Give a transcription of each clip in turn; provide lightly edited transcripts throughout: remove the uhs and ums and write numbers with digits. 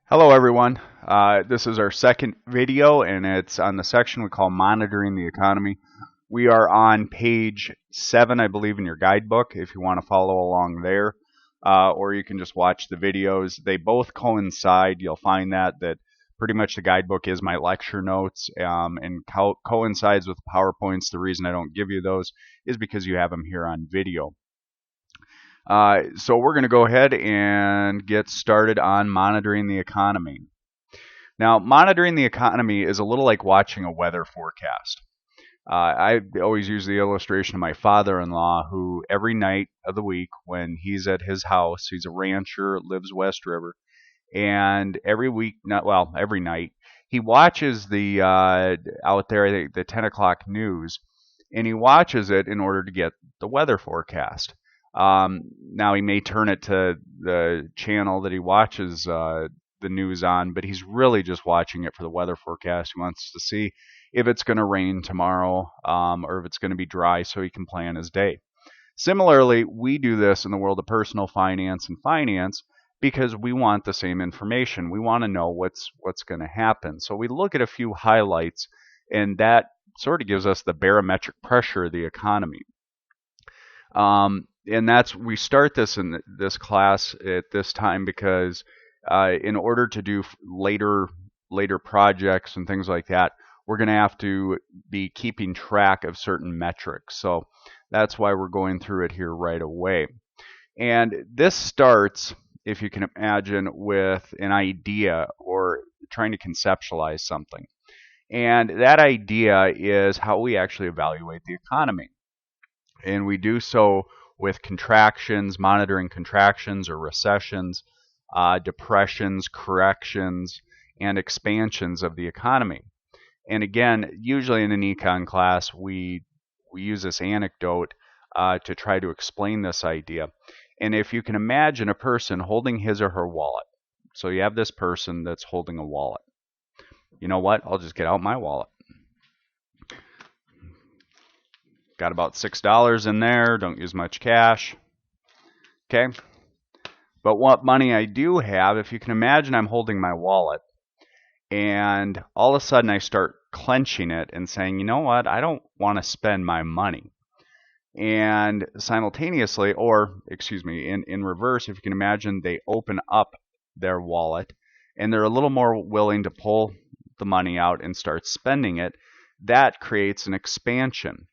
Hello everyone. This is our second video and it's on the section we call monitoring the economy. We are on page 7, I believe, in your guidebook if you want to follow along there, or you can just watch the videos. They both coincide. You'll find that pretty much the guidebook is my lecture notes, and coincides with PowerPoints. The reason I don't give you those is because you have them here on video. So we're going to go ahead and get started on monitoring the economy. Now, monitoring the economy is a little like watching a weather forecast. I always use the illustration of my father-in-law, who every night of the week when he's at his house, he's a rancher, lives West River, and every week, every night, he watches the out there the 10 o'clock news, and he watches it in order to get the weather forecast. Now he may turn it to the channel that he watches the news on, but he's really just watching it for the weather forecast. He wants to see if it's going to rain tomorrow, or if it's going to be dry, so he can plan his day. Similarly, we do this in the world of personal finance and finance because we want the same information. We want to know what's going to happen. So we look at a few highlights, and that sort of gives us the barometric pressure of the economy. And we start this in this class at this time because in order to do later projects and things like that, we're going to have to be keeping track of certain metrics. So that's why we're going through it here right away. And this starts, if you can imagine, with an idea or trying to conceptualize something. And that idea is how we actually evaluate the economy. And we do so with contractions, monitoring contractions or recessions, depressions, corrections, and expansions of the economy. And again, usually in an econ class, we use this anecdote to try to explain this idea. And if you can imagine a person holding his or her wallet. So you have this person that's holding a wallet. You know what? I'll just get out my wallet. Got about $6 in there. Don't use much cash. Okay. But what money I do have, if you can imagine, I'm holding my wallet, and all of a sudden I start clenching it and saying, you know what, I don't want to spend my money. And simultaneously, or excuse me, in reverse, if you can imagine, they open up their wallet and they're a little more willing to pull the money out and start spending it. That creates an expansion.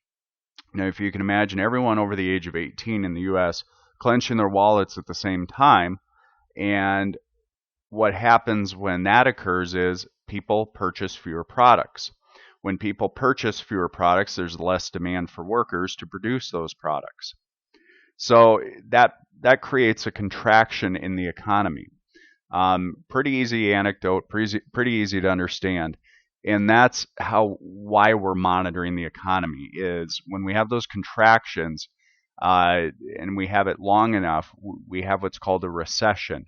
Now, if you can imagine everyone over the age of 18 in the U.S. clenching their wallets at the same time, and what happens when that occurs is people purchase fewer products. When people purchase fewer products, there's less demand for workers to produce those products. So that creates a contraction in the economy. Pretty easy anecdote, pretty easy to understand. And that's why we're monitoring the economy, is when we have those contractions and we have it long enough, we have what's called a recession.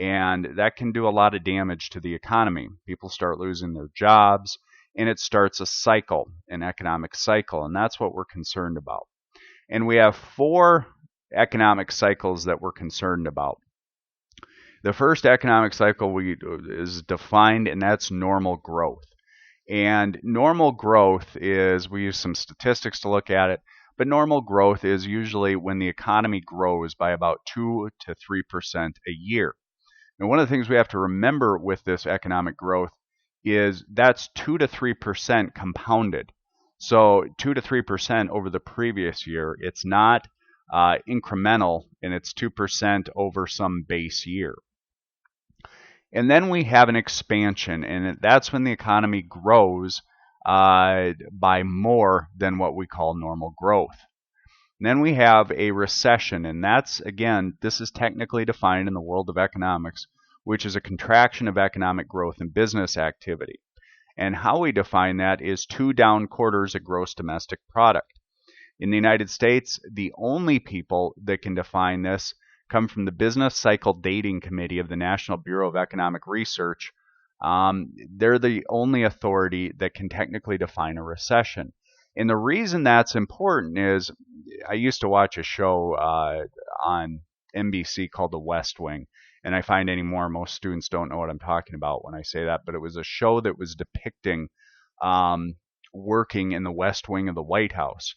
And that can do a lot of damage to the economy. People start losing their jobs, and it starts a cycle, an economic cycle. And that's what we're concerned about. And we have 4 economic cycles that we're concerned about. The first economic cycle is defined, and that's normal growth. And normal growth is, we use some statistics to look at it, but normal growth is usually when the economy grows by about 2 to 3% a year. And one of the things we have to remember with this economic growth is that's 2 to 3% compounded. So 2 to 3% over the previous year. It's not incremental, and it's 2% over some base year. And then we have an expansion, and that's when the economy grows by more than what we call normal growth. And then we have a recession, and that's, again, this is technically defined in the world of economics, which is a contraction of economic growth and business activity. And how we define that is 2 down quarters of gross domestic product. In the United States, the only people that can define this come from the Business Cycle Dating Committee of the National Bureau of Economic Research. They're the only authority that can technically define a recession. And the reason that's important is I used to watch a show on NBC called The West Wing. And I find anymore most students don't know what I'm talking about when I say that, but it was a show that was depicting working in the West Wing of the White House.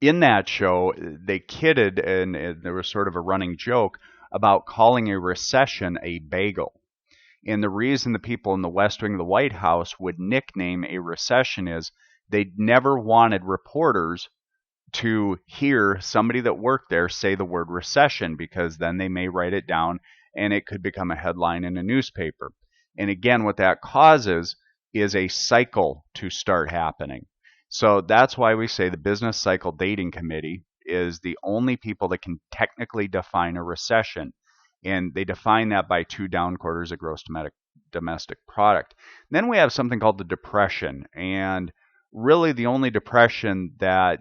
In that show, they kidded, and there was sort of a running joke about calling a recession a bagel. And the reason the people in the West Wing of the White House would nickname a recession is they never wanted reporters to hear somebody that worked there say the word recession, because then they may write it down and it could become a headline in a newspaper. And again, what that causes is a cycle to start happening. So that's why we say the Business Cycle Dating Committee is the only people that can technically define a recession. And they define that by 2 down quarters of gross domestic product. Then we have something called the Depression. And really the only depression that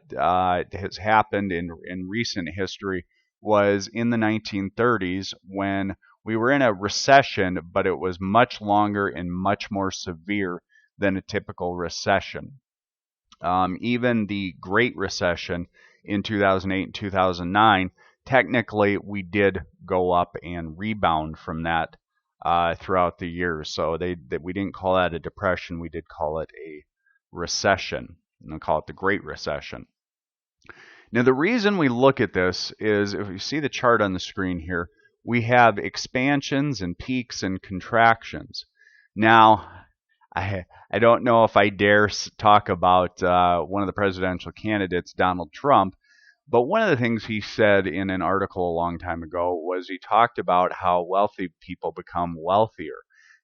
has happened in recent history was in the 1930s, when we were in a recession, but it was much longer and much more severe than a typical recession. Even the Great Recession in 2008 and 2009, technically we did go up and rebound from that throughout the years. So we didn't call that a depression, we did call it a recession, and we'll call it the Great Recession. Now, the reason we look at this is, if you see the chart on the screen here, we have expansions and peaks and contractions. Now, I don't know if I dare talk about one of the presidential candidates, Donald Trump, but one of the things he said in an article a long time ago was he talked about how wealthy people become wealthier.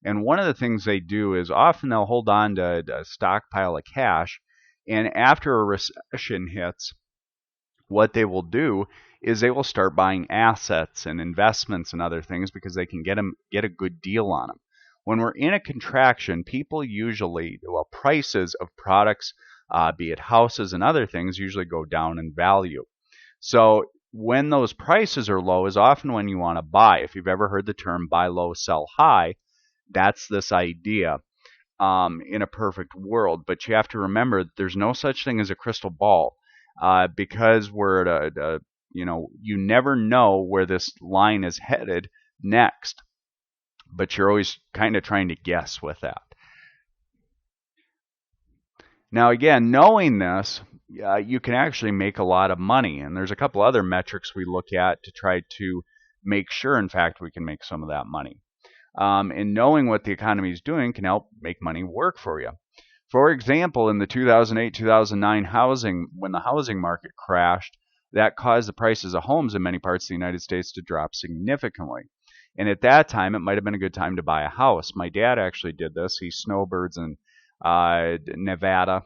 And one of the things they do is often they'll hold on to a stockpile of cash, and after a recession hits, what they will do is they will start buying assets and investments and other things because they can get a good deal on them. When we're in a contraction, people usually, prices of products, be it houses and other things, usually go down in value. So when those prices are low is often when you want to buy. If you've ever heard the term buy low, sell high, that's this idea in a perfect world. But you have to remember there's no such thing as a crystal ball because we're at you never know where this line is headed next. But you're always kind of trying to guess with that. Now, again, knowing this, you can actually make a lot of money. And there's a couple other metrics we look at to try to make sure, in fact, we can make some of that money. And knowing what the economy is doing can help make money work for you. For example, in the 2008-2009 housing, when the housing market crashed, that caused the prices of homes in many parts of the United States to drop significantly. And at that time, it might have been a good time to buy a house. My dad actually did this. He snowbirds in Nevada,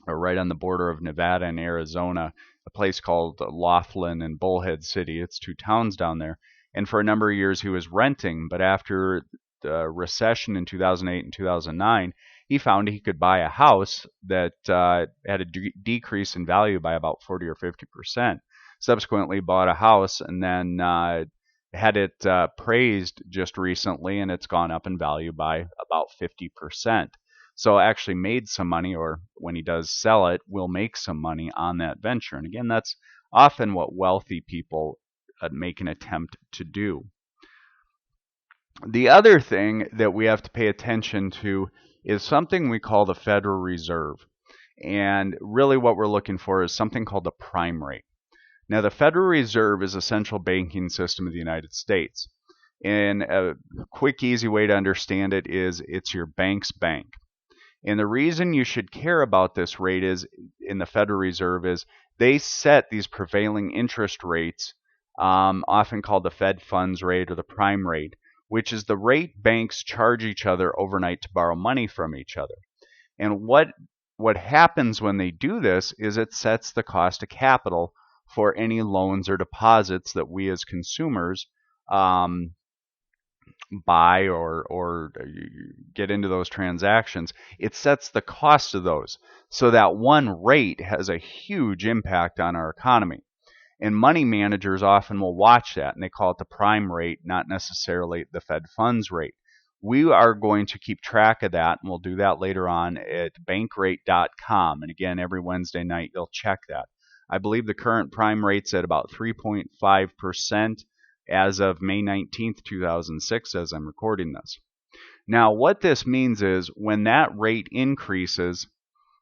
or right on the border of Nevada and Arizona, a place called Laughlin and Bullhead City. It's 2 towns down there. And for a number of years, he was renting. But after the recession in 2008 and 2009, he found he could buy a house that had a decrease in value by about 40 or 50%. Subsequently, bought a house and then had it appraised just recently, and it's gone up in value by about 50%. So actually made some money, or when he does sell it, will make some money on that venture. And again, that's often what wealthy people make an attempt to do. The other thing that we have to pay attention to is something we call the Federal Reserve. And really what we're looking for is something called the prime rate. Now, the Federal Reserve is a central banking system of the United States. And a quick, easy way to understand it is it's your bank's bank. And the reason you should care about this rate is in the Federal Reserve is they set these prevailing interest rates, often called the Fed funds rate or the prime rate, which is the rate banks charge each other overnight to borrow money from each other. And what happens when they do this is it sets the cost of capital for any loans or deposits that we as consumers buy or get into those transactions. It sets the cost of those. So that one rate has a huge impact on our economy. And money managers often will watch that, and they call it the prime rate, not necessarily the Fed funds rate. We are going to keep track of that, and we'll do that later on at bankrate.com. And again, every Wednesday night, you'll check that. I believe the current prime rate's at about 3.5% as of May 19th, 2006, as I'm recording this. Now, what this means is when that rate increases,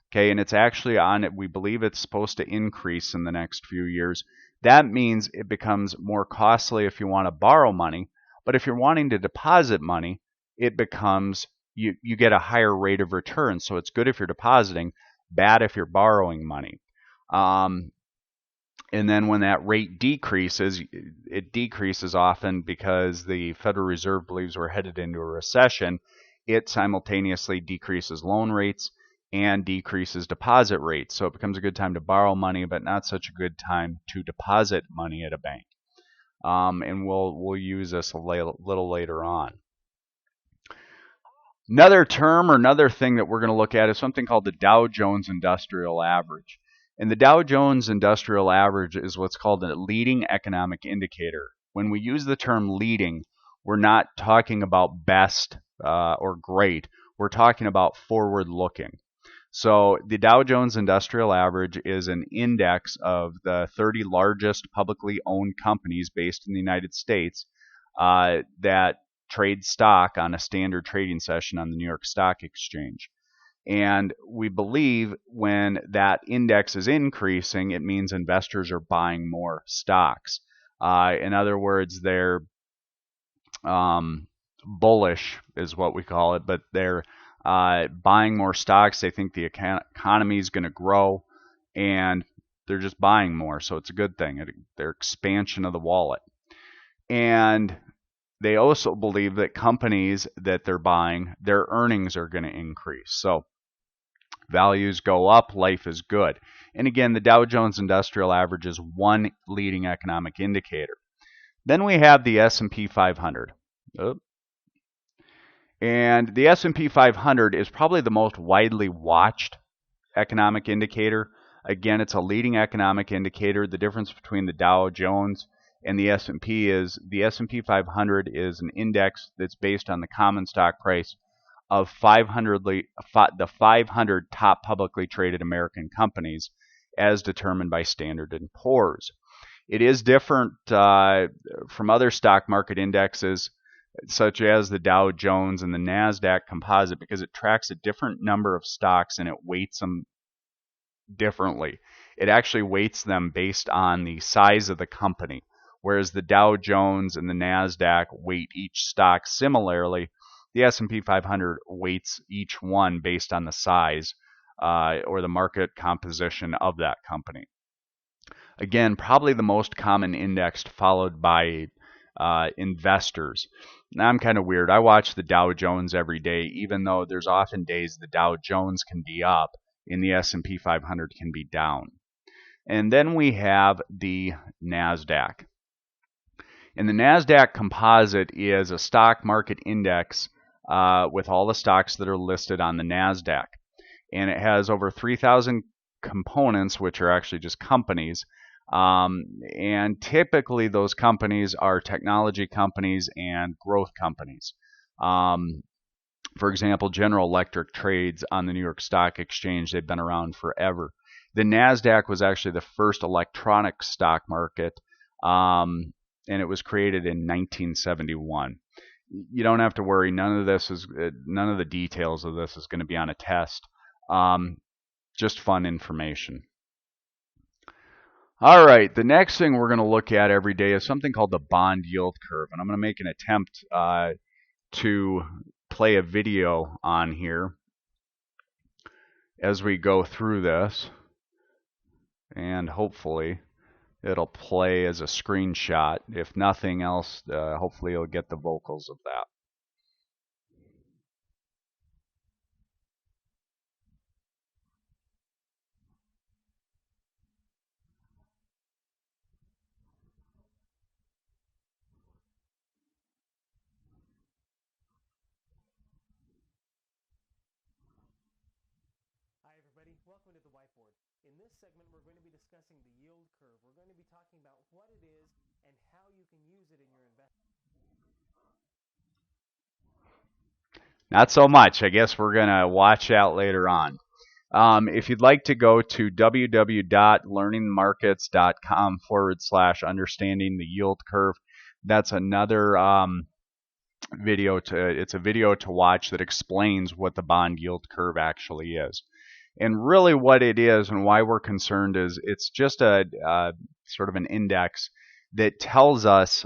okay, and it's actually on it, we believe it's supposed to increase in the next few years, that means it becomes more costly if you want to borrow money. But if you're wanting to deposit money, it becomes, you get a higher rate of return. So it's good if you're depositing, bad if you're borrowing money. And then when that rate decreases, it decreases often because the Federal Reserve believes we're headed into a recession. It simultaneously decreases loan rates and decreases deposit rates. So it becomes a good time to borrow money, but not such a good time to deposit money at a bank. And we'll use this a little later on. Another term or another thing that we're going to look at is something called the Dow Jones Industrial Average. And the Dow Jones Industrial Average is what's called a leading economic indicator. When we use the term leading, we're not talking about best or great. We're talking about forward-looking. So the Dow Jones Industrial Average is an index of the 30 largest publicly owned companies based in the United States that trade stock on a standard trading session on the New York Stock Exchange. And we believe when that index is increasing, it means investors are buying more stocks. In other words, they're bullish is what we call it, but they're buying more stocks. They think the economy is going to grow, and they're just buying more. So it's a good thing. Their expansion of the wallet. And they also believe that companies that they're buying, their earnings are going to increase. So values go up, life is good. And again, the Dow Jones Industrial Average is one leading economic indicator. Then we have the S&P 500. And the S&P 500 is probably the most widely watched economic indicator. Again, it's a leading economic indicator. The difference between the Dow Jones and the S&P is the S&P 500 is an index that's based on the common stock price of the 500 top publicly traded American companies as determined by Standard & Poor's. It is different from other stock market indexes such as the Dow Jones and the NASDAQ composite because it tracks a different number of stocks and it weights them differently. It actually weights them based on the size of the company, whereas the Dow Jones and the NASDAQ weight each stock similarly. The S&P 500 weights each one based on the size or the market composition of that company. Again, probably the most common index followed by investors. Now, I'm kind of weird. I watch the Dow Jones every day, even though there's often days the Dow Jones can be up and the S&P 500 can be down. And then we have the NASDAQ. And the NASDAQ composite is a stock market index with all the stocks that are listed on the NASDAQ. And it has over 3,000 components, which are actually just companies. And typically those companies are technology companies and growth companies. For example, General Electric trades on the New York Stock Exchange. They've been around forever. The NASDAQ was actually the first electronic stock market, and it was created in 1971. You don't have to worry. None of the details of this is going to be on a test. Just fun information. All right, the next thing we're going to look at every day is something called the bond yield curve. And I'm going to make an attempt to play a video on here as we go through this. And hopefully it'll play as a screenshot. If nothing else, hopefully you'll get the vocals of that. Welcome to the whiteboard. In this segment, we're going to be discussing the yield curve. We're going to be talking about what it is and how you can use it in your investment. Not so much. I guess we're going to watch out later on. If you'd like to go to www.learningmarkets.com/understanding the yield curve, that's another it's a video to watch that explains what the bond yield curve actually is. And really what it is and why we're concerned is it's just a sort of an index that tells us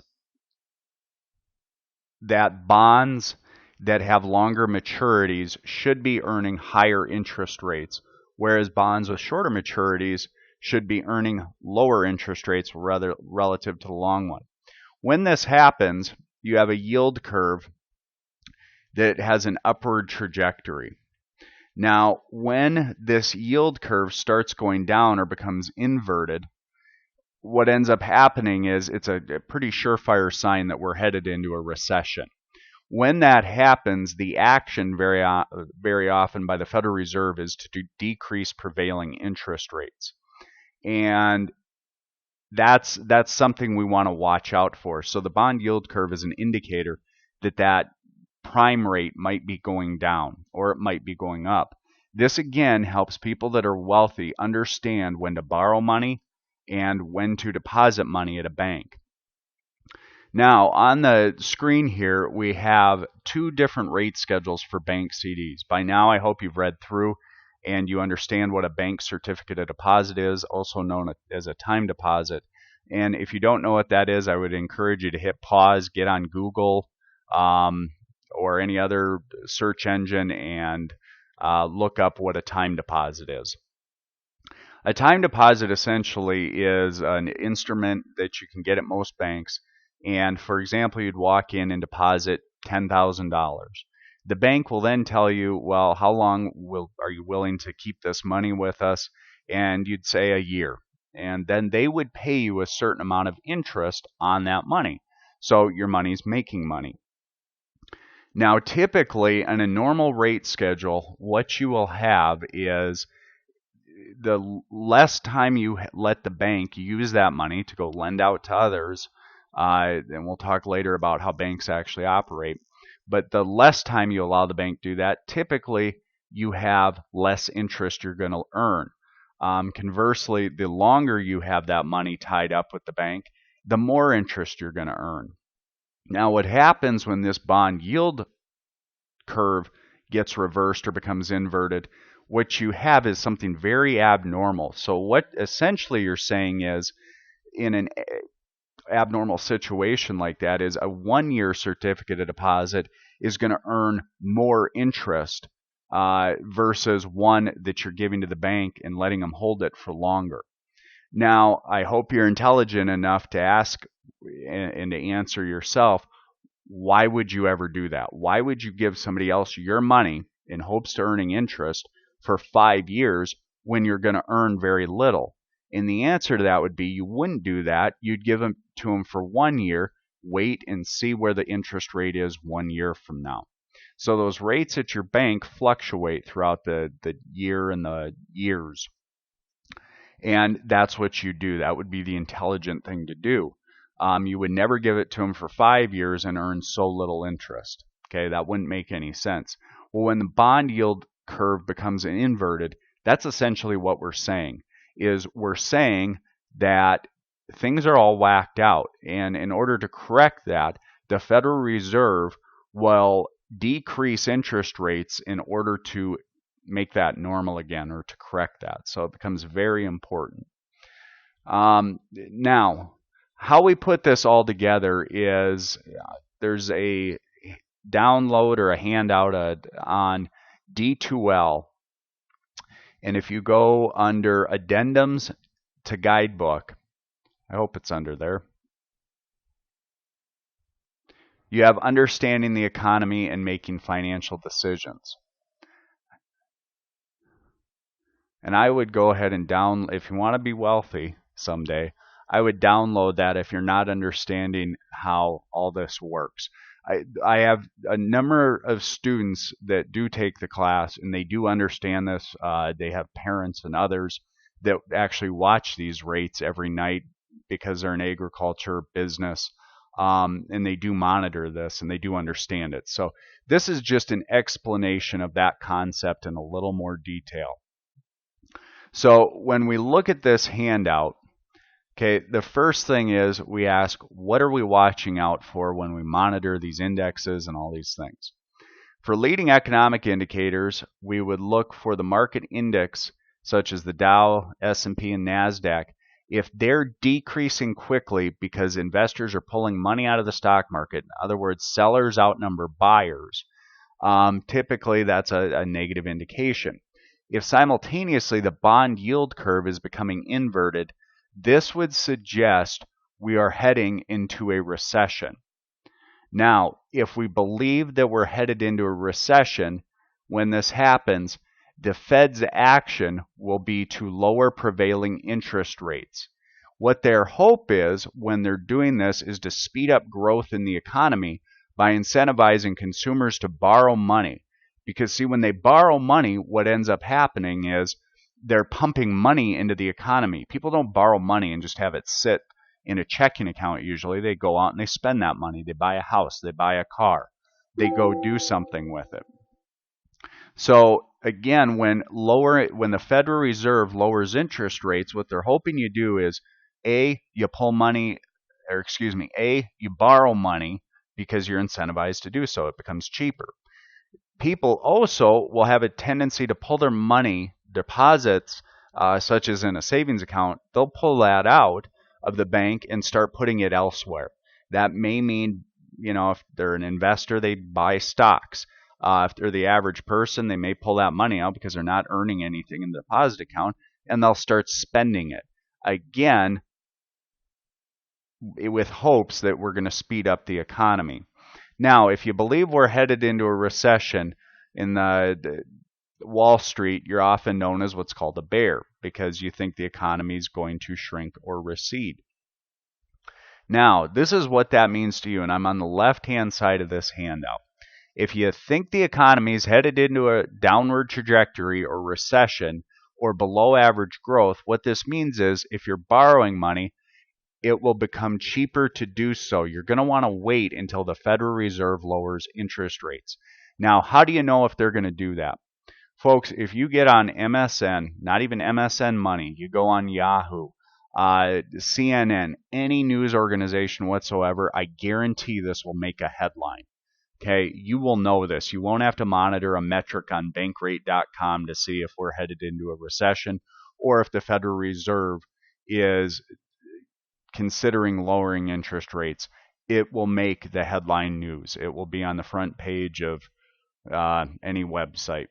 that bonds that have longer maturities should be earning higher interest rates, whereas bonds with shorter maturities should be earning lower interest rates rather relative to the long one. When this happens, you have a yield curve that has an upward trajectory. Now, when this yield curve starts going down or becomes inverted, what ends up happening is it's a pretty surefire sign that we're headed into a recession. When that happens, the action very often by the Federal Reserve is to decrease prevailing interest rates. And that's something we want to watch out for. So the bond yield curve is an indicator that prime rate might be going down or it might be going up. This again helps people that are wealthy understand when to borrow money and when to deposit money at a bank. Now, on the screen here, we have two different rate schedules for bank CDs. By now, I hope you've read through and you understand what a bank certificate of deposit is, also known as a time deposit. And if you don't know what that is, I would encourage you to hit pause, get on Google or any other search engine and look up what a time deposit is. A time deposit essentially is an instrument that you can get at most banks. And for example, you'd walk in and deposit $10,000. The bank will then tell you, well, how long are you willing to keep this money with us? And you'd say a year. And then they would pay you a certain amount of interest on that money. So your money's making money. Now, typically, on a normal rate schedule, what you will have is the less time you let the bank use that money to go lend out to others, and we'll talk later about how banks actually operate, but the less time you allow the bank to do that, typically you have less interest you're going to earn. Conversely, the longer you have that money tied up with the bank, the more interest you're going to earn. Now, what happens when this bond yield curve gets reversed or becomes inverted, what you have is something very abnormal. So what essentially you're saying is, in an abnormal situation like that, is a 1-year certificate of deposit is going to earn more interest versus one that you're giving to the bank and letting them hold it for longer. Now, I hope you're intelligent enough to ask and to answer yourself, why would you ever do that? Why would you give somebody else your money in hopes to earning interest for 5 years when you're going to earn very little? And the answer to that would be you wouldn't do that. You'd give them to them for 1 year, wait and see where the interest rate is 1 year from now. So those rates at your bank fluctuate throughout the year and the years. And that's what you do. That would be the intelligent thing to do. You would never give it to them for 5 years and earn so little interest. Okay, that wouldn't make any sense. Well, when the bond yield curve becomes inverted, that's essentially what we're saying. We're saying that things are all whacked out. And in order to correct that, the Federal Reserve will decrease interest rates in order to make that normal again or to correct that. So it becomes very important. Now, how we put this all together is there's a download or a handout on D2L. And if you go under Addendums to Guidebook, I hope it's under there, you have Understanding the Economy and Making Financial Decisions. And I would go ahead and if you want to be wealthy someday, I would download that if you're not understanding how all this works. I have a number of students that do take the class and they do understand this. They have parents and others that actually watch these rates every night because they're in agriculture, business, and they do monitor this and they do understand it. So this is just an explanation of that concept in a little more detail. So when we look at this handout, okay, the first thing is we ask, what are we watching out for when we monitor these indexes and all these things? For leading economic indicators, we would look for the market index, such as the Dow, S&P, and NASDAQ. If they're decreasing quickly because investors are pulling money out of the stock market, in other words, sellers outnumber buyers, typically that's a negative indication. If simultaneously the bond yield curve is becoming inverted, this would suggest we are heading into a recession. Now, if we believe that we're headed into a recession, when this happens, the Fed's action will be to lower prevailing interest rates. What their hope is when they're doing this is to speed up growth in the economy by incentivizing consumers to borrow money. Because, see, when they borrow money, what ends up happening is they're pumping money into the economy. People don't borrow money and just have it sit in a checking account. Usually they go out and they spend that money. They buy a house, they buy a car, they go do something with it. So again, when the Federal Reserve lowers interest rates, what they're hoping you do is you pull money, or excuse me, you borrow money because you're incentivized to do so. It becomes cheaper. People also will have a tendency to pull their money, deposits, such as in a savings account, they'll pull that out of the bank and start putting it elsewhere. That may mean, if they're an investor, they buy stocks. If they're the average person, they may pull that money out because they're not earning anything in the deposit account, and they'll start spending it. Again, with hopes that we're going to speed up the economy. Now, if you believe we're headed into a recession in the Wall Street, you're often known as what's called a bear because you think the economy is going to shrink or recede. Now, this is what that means to you, and I'm on the left-hand side of this handout. If you think the economy is headed into a downward trajectory or recession or below average growth, what this means is if you're borrowing money, it will become cheaper to do so. You're going to want to wait until the Federal Reserve lowers interest rates. Now, how do you know if they're going to do that? Folks, if you get on MSN, not even MSN Money, you go on Yahoo, CNN, any news organization whatsoever, I guarantee this will make a headline. Okay, you will know this. You won't have to monitor a metric on bankrate.com to see if we're headed into a recession or if the Federal Reserve is considering lowering interest rates. It will make the headline news. It will be on the front page of any website.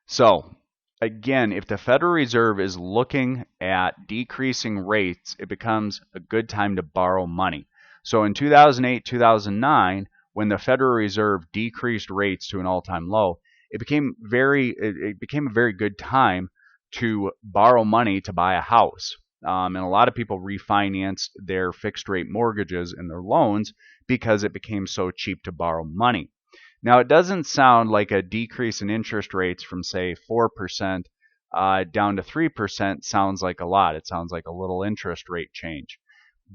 So again, if the Federal Reserve is looking at decreasing rates, it becomes a good time to borrow money. So in 2008, 2009, when the Federal Reserve decreased rates to an all-time low, it became a very good time to borrow money to buy a house. And a lot of people refinanced their fixed rate mortgages and their loans because it became so cheap to borrow money. Now, it doesn't sound like a decrease in interest rates from, say, 4% down to 3% sounds like a lot. It sounds like a little interest rate change.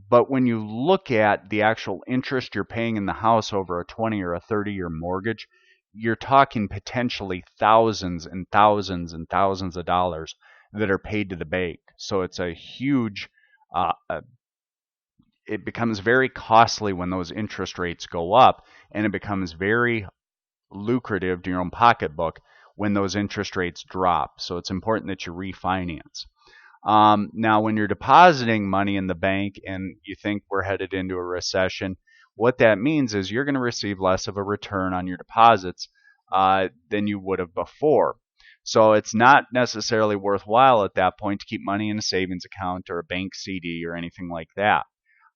But when you look at the actual interest you're paying in the house over a 20 or a 30-year mortgage, you're talking potentially thousands and thousands and thousands of dollars that are paid to the bank. So it's a huge, it becomes very costly when those interest rates go up, and it becomes very lucrative to your own pocketbook when those interest rates drop. So it's important that you refinance. Now, when you're depositing money in the bank and you think we're headed into a recession, what that means is you're going to receive less of a return on your deposits than you would have before. So it's not necessarily worthwhile at that point to keep money in a savings account or a bank CD or anything like that.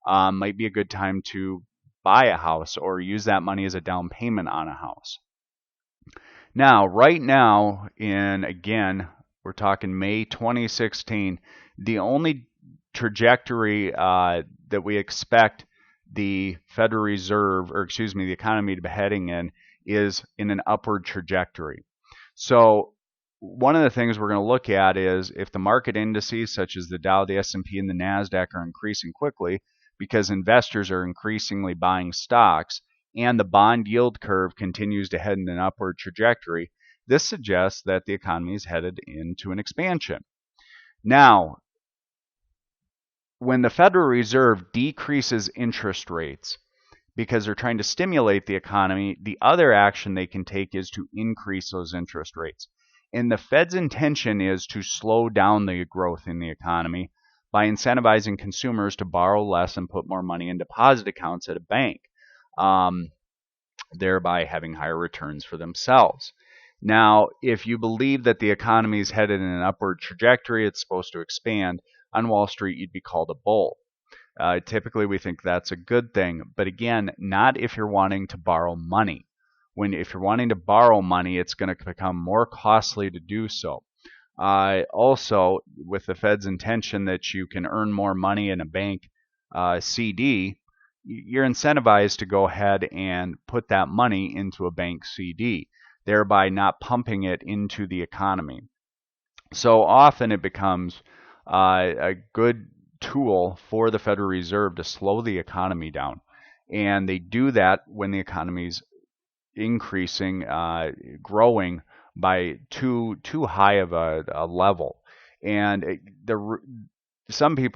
Might be a good time to buy a house or use that money as a down payment on a house. Now, right now, again, we're talking May 2016, the only trajectory that we expect the Federal Reserve, or excuse me, the economy to be heading in is in an upward trajectory. So one of the things we're going to look at is if the market indices such as the Dow, the S&P, and the NASDAQ are increasing quickly because investors are increasingly buying stocks and the bond yield curve continues to head in an upward trajectory, this suggests that the economy is headed into an expansion. Now, when the Federal Reserve decreases interest rates because they're trying to stimulate the economy, the other action they can take is to increase those interest rates. And the Fed's intention is to slow down the growth in the economy by incentivizing consumers to borrow less and put more money in deposit accounts at a bank, thereby having higher returns for themselves. Now, if you believe that the economy is headed in an upward trajectory, it's supposed to expand, on Wall Street, you'd be called a bull. Typically, we think that's a good thing, but again, not if you're wanting to borrow money. If you're wanting to borrow money, it's going to become more costly to do so. Also, with the Fed's intention that you can earn more money in a bank CD, you're incentivized to go ahead and put that money into a bank CD, thereby not pumping it into the economy. So often it becomes a good tool for the Federal Reserve to slow the economy down. And they do that when the economy's increasing, growing by too high of a level. And a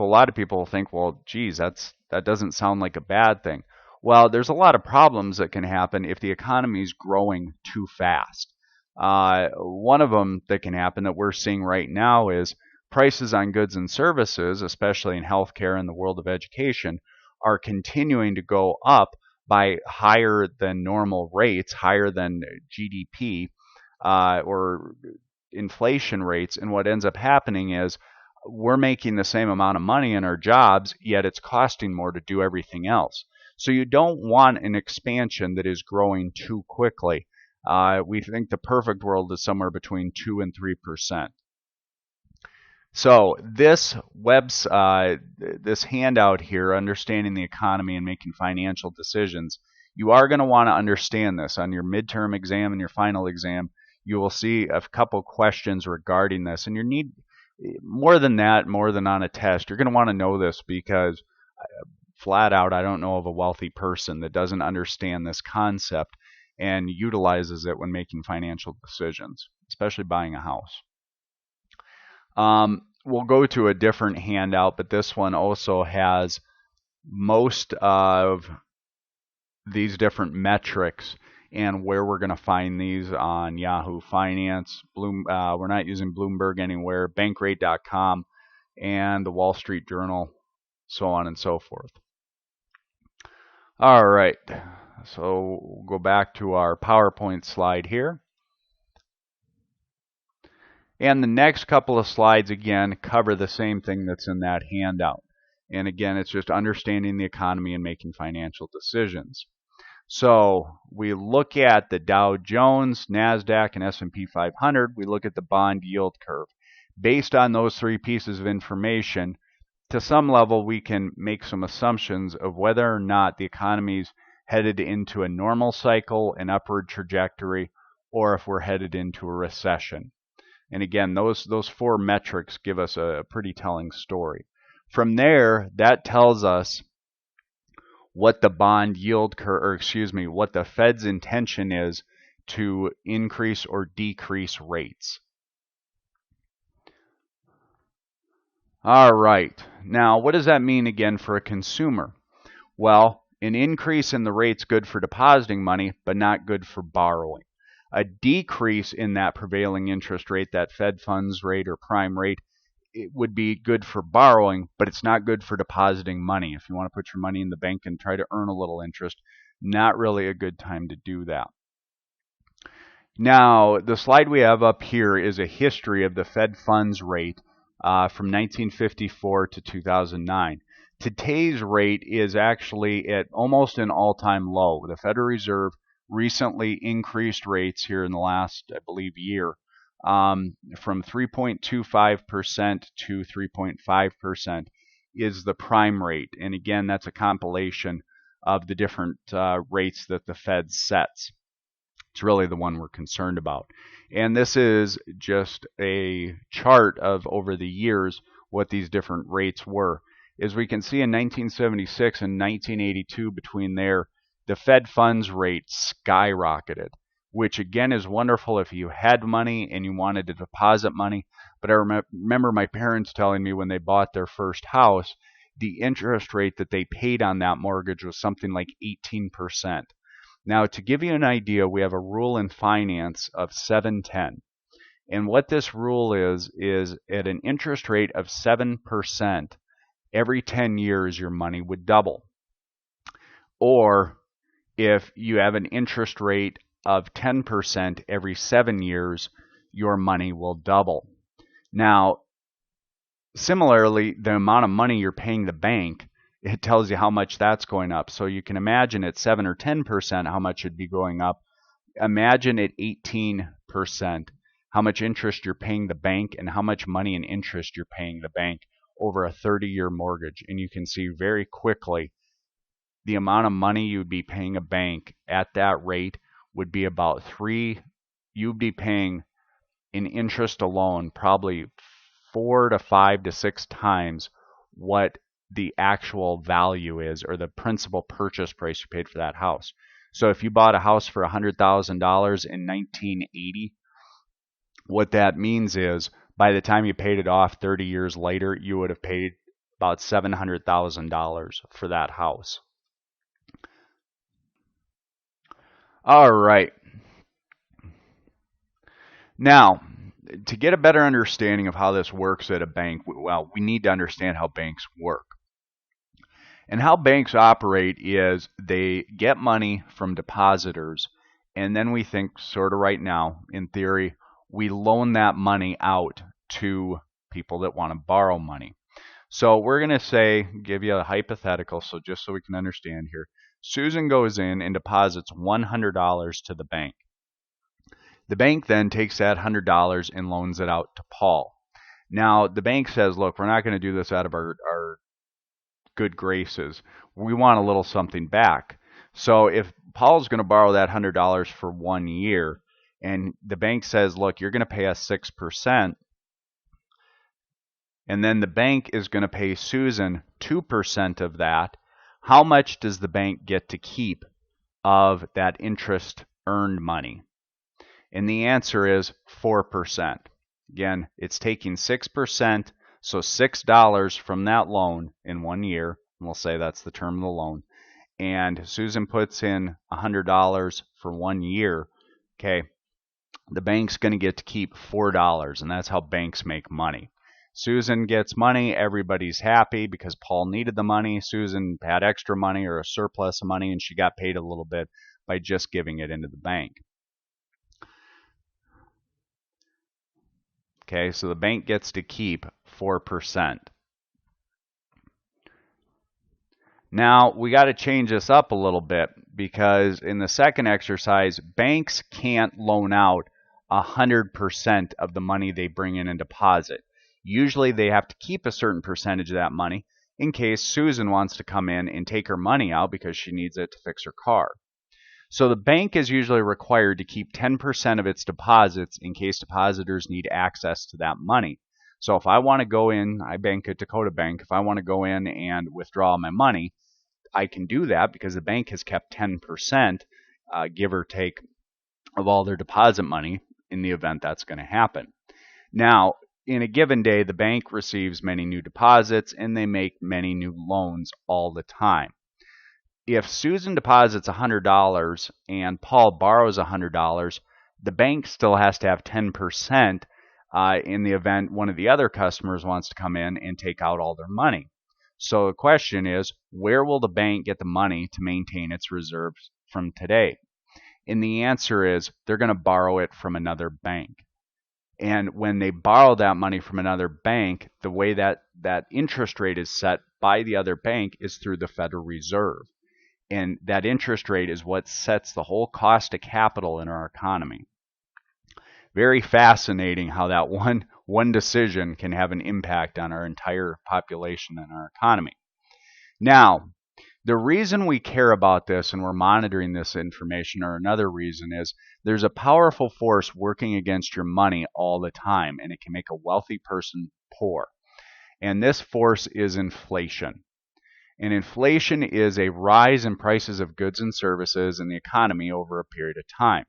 lot of people think, well, geez, that doesn't sound like a bad thing. Well, there's a lot of problems that can happen if the economy is growing too fast. One of them that can happen that we're seeing right now is prices on goods and services, especially in healthcare and the world of education, are continuing to go up by higher than normal rates, higher than GDP or inflation rates. And what ends up happening is we're making the same amount of money in our jobs, yet it's costing more to do everything else. So you don't want an expansion that is growing too quickly. We think the perfect world is somewhere between 2 and 3%. So this this handout here, Understanding the Economy and Making Financial Decisions, you are going to want to understand this on your midterm exam and your final exam. You will see a couple questions regarding this, and you need more than that, more than on a test. You're going to want to know this because flat out, I don't know of a wealthy person that doesn't understand this concept and utilizes it when making financial decisions, especially buying a house. We'll go to a different handout, but this one also has most of these different metrics and where we're going to find these on Yahoo Finance. We're not using Bloomberg anywhere, Bankrate.com, and the Wall Street Journal, so on and so forth. All right, so we'll go back to our PowerPoint slide here. And the next couple of slides, again, cover the same thing that's in that handout. And again, it's just understanding the economy and making financial decisions. So we look at the Dow Jones, NASDAQ, and S&P 500. We look at the bond yield curve. Based on those three pieces of information, to some level, we can make some assumptions of whether or not the economy's headed into a normal cycle, an upward trajectory, or if we're headed into a recession. And again, those four metrics give us a pretty telling story. From there, that tells us what the bond yield curve, what the Fed's intention is to increase or decrease rates. All right. Now, what does that mean again for a consumer? Well, an increase in the rate's good for depositing money, but not good for borrowing. A decrease in that prevailing interest rate, that Fed funds rate or prime rate, it would be good for borrowing, but it's not good for depositing money. If you want to put your money in the bank and try to earn a little interest, not really a good time to do that. Now, the slide we have up here is a history of the Fed funds rate from 1954 to 2009. Today's rate is actually at almost an all-time low. The Federal Reserve recently increased rates here in the last, I believe, year from 3.25% to 3.5% is the prime rate. And again, that's a compilation of the different rates that the Fed sets. It's really the one we're concerned about. And this is just a chart of over the years what these different rates were. As we can see in 1976 and 1982, between there, the Fed funds rate skyrocketed. which again is wonderful if you had money and you wanted to deposit money. But I remember my parents telling me when they bought their first house, the interest rate that they paid on that mortgage was something like 18%. Now, to give you an idea, we have a rule in finance of 710. And what this rule is at an interest rate of 7%, every 10 years your money would double. Or if you have an interest rate of 10% every 7 years, your money will double. Now, similarly, the amount of money you're paying the bank, it tells you how much that's going up. So you can imagine at 7 or 10% how much it'd be going up. Imagine at 18% how much interest you're paying the bank and how much money and interest you're paying the bank over a 30-year mortgage. And you can see very quickly the amount of money you'd be paying a bank at that rate would be about you'd be paying in interest alone probably 4 to 5 to 6 times what the actual value is, or the principal purchase price you paid for that house. So if you bought a house for $100,000 in 1980, what that means is by the time you paid it off 30 years later, you would have paid about $700,000 for that house. All right. Now, to get a better understanding of how this works at a bank, well, we need to understand how banks work. And how banks operate is they get money from depositors, and then we think, sort of right now, in theory, we loan that money out to people that want to borrow money. So we're going to give you a hypothetical, so just so we can understand here. Susan goes in and deposits $100 to the bank. The bank then takes that $100 and loans it out to Paul. Now, the bank says, look, we're not going to do this out of our good graces. We want a little something back. So if Paul's going to borrow that $100 for 1 year, and the bank says, look, you're going to pay us 6%, and then the bank is going to pay Susan 2% of that, how much does the bank get to keep of that interest earned money? And the answer is 4%. Again, it's taking 6%, so $6 from that loan in 1 year, and we'll say that's the term of the loan, and Susan puts in $100 for 1 year, okay, the bank's going to get to keep $4, and that's how banks make money. Susan gets money, everybody's happy because Paul needed the money. Susan had extra money or a surplus of money, and she got paid a little bit by just giving it into the bank. Okay, so the bank gets to keep 4%. Now, we got to change this up a little bit, because in the second exercise, banks can't loan out 100% of the money they bring in and deposit. Usually they have to keep a certain percentage of that money in case Susan wants to come in and take her money out because she needs it to fix her car. So the bank is usually required to keep 10% of its deposits in case depositors need access to that money. So if I want to go in, I bank at Dakota Bank, if I want to go in and withdraw my money, I can do that because the bank has kept 10%, give or take, of all their deposit money in the event that's going to happen. Now, in a given day, the bank receives many new deposits and they make many new loans all the time. If Susan deposits $100 and Paul borrows $100, the bank still has to have 10% in the event one of the other customers wants to come in and take out all their money. So the question is, where will the bank get the money to maintain its reserves from today? And the answer is, they're going to borrow it from another bank. And when they borrow that money from another bank, the way that interest rate is set by the other bank is through the Federal Reserve. And that interest rate is what sets the whole cost of capital in our economy. Very fascinating how that one decision can have an impact on our entire population and our economy. Now, the reason we care about this and we're monitoring this information, or another reason, is there's a powerful force working against your money all the time, and it can make a wealthy person poor. And this force is inflation. And inflation is a rise in prices of goods and services in the economy over a period of time.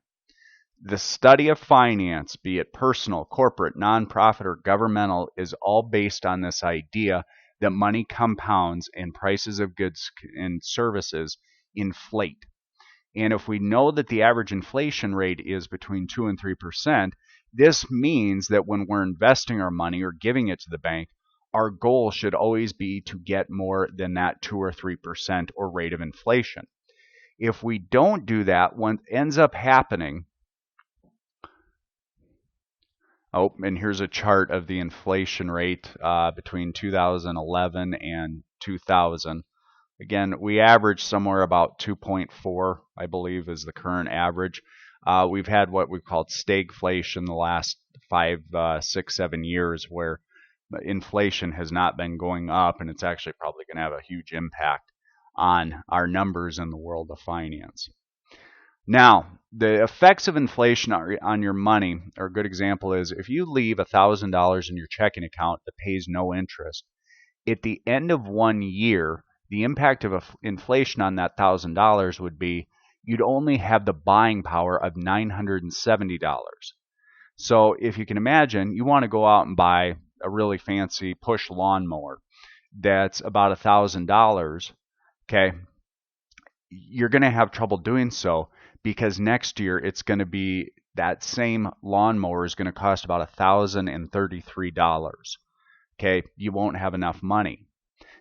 The study of finance, be it personal, corporate, nonprofit, or governmental, is all based on this idea that money compounds and prices of goods and services inflate. And if we know that the average inflation rate is between 2 and 3%, this means that when we're investing our money or giving it to the bank, our goal should always be to get more than that 2 or 3% or rate of inflation. If we don't do that, what ends up happening, oh, and here's a chart of the inflation rate between 2011 and 2000. Again, we average somewhere about 2.4, I believe, is the current average. We've had what we've called stagflation the last 5, 6, 7 years, where inflation has not been going up, and it's actually probably going to have a huge impact on our numbers in the world of finance. Now, the effects of inflation on your money, or a good example is if you leave $1,000 in your checking account that pays no interest, at the end of 1 year, the impact of inflation on that $1,000 would be you'd only have the buying power of $970. So if you can imagine, you want to go out and buy a really fancy push lawnmower that's about $1,000, okay? You're going to have trouble doing so because next year it's going to be that same lawnmower is going to cost about $1,033. Okay, you won't have enough money.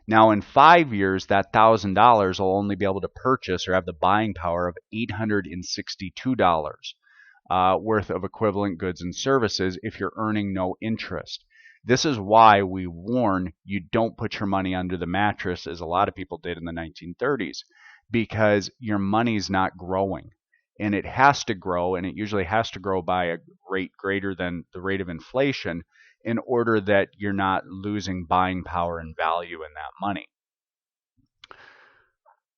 Now, in 5 years, that $1,000 will only be able to purchase or have the buying power of $862 worth of equivalent goods and services if you're earning no interest. This is why we warn you don't put your money under the mattress, as a lot of people did in the 1930s, because your money's not growing. And it has to grow, and it usually has to grow by a rate greater than the rate of inflation in order that you're not losing buying power and value in that money.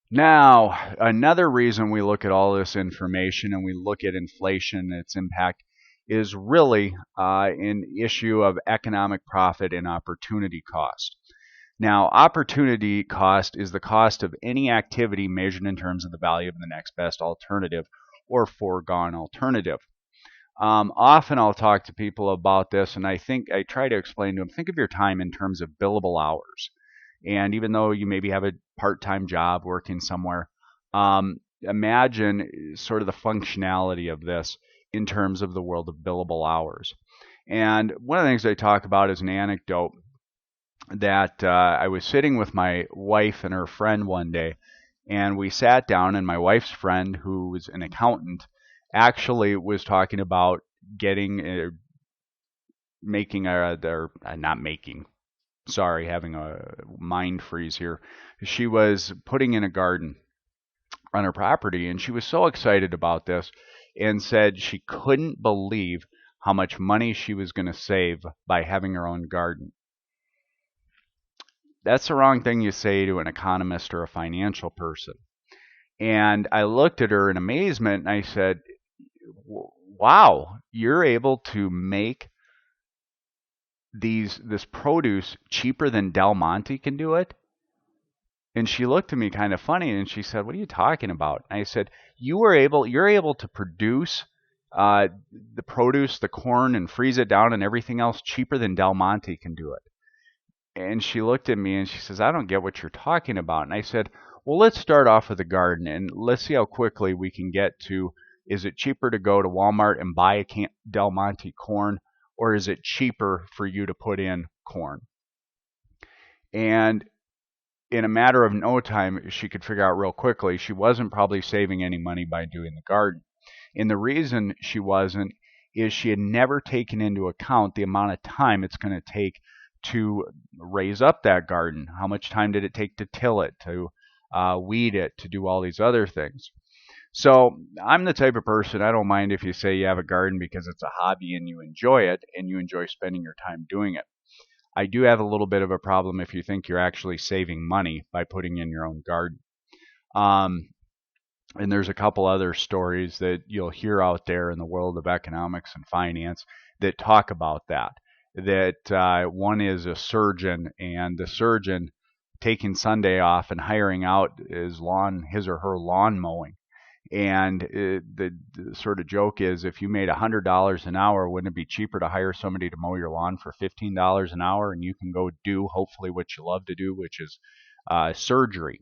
Now, another reason we look at all this information and we look at inflation and its impact is really an issue of economic profit and opportunity cost. Now, opportunity cost is the cost of any activity measured in terms of the value of the next best alternative or foregone alternative. Often I'll talk to people about this, and I try to explain to them, think of your time in terms of billable hours. And even though you maybe have a part-time job working somewhere, imagine sort of the functionality of this in terms of the world of billable hours. And one of the things I talk about is an anecdote that I was sitting with my wife and her friend one day, and we sat down, and my wife's friend, who was an accountant, actually was talking about having a mind freeze here. She was putting in a garden on her property, and she was so excited about this and said she couldn't believe how much money she was going to save by having her own garden. That's the wrong thing you say to an economist or a financial person. And I looked at her in amazement and I said, wow, you're able to make this produce cheaper than Del Monte can do it? And she looked at me kind of funny and she said, what are you talking about? And I said, you're able to produce the produce, the corn, and freeze it down and everything else cheaper than Del Monte can do it. And she looked at me and she says, I don't get what you're talking about. And I said, well, let's start off with the garden and let's see how quickly we can get to, is it cheaper to go to Walmart and buy a Del Monte corn, or is it cheaper for you to put in corn? And in a matter of no time, she could figure out real quickly she wasn't probably saving any money by doing the garden. And the reason she wasn't is she had never taken into account the amount of time it's going to take to raise up that garden. How much time did it take to till it, to weed it, to do all these other things? So I'm the type of person, I don't mind if you say you have a garden because it's a hobby and you enjoy it and you enjoy spending your time doing it. I do have a little bit of a problem if you think you're actually saving money by putting in your own garden. And there's a couple other stories that you'll hear out there in the world of economics and finance that talk about that. One is a surgeon, and the surgeon taking Sunday off and hiring out his or her lawn mowing. And the sort of joke is, if you made $100 an hour, wouldn't it be cheaper to hire somebody to mow your lawn for $15 an hour, and you can go do hopefully what you love to do, which is surgery.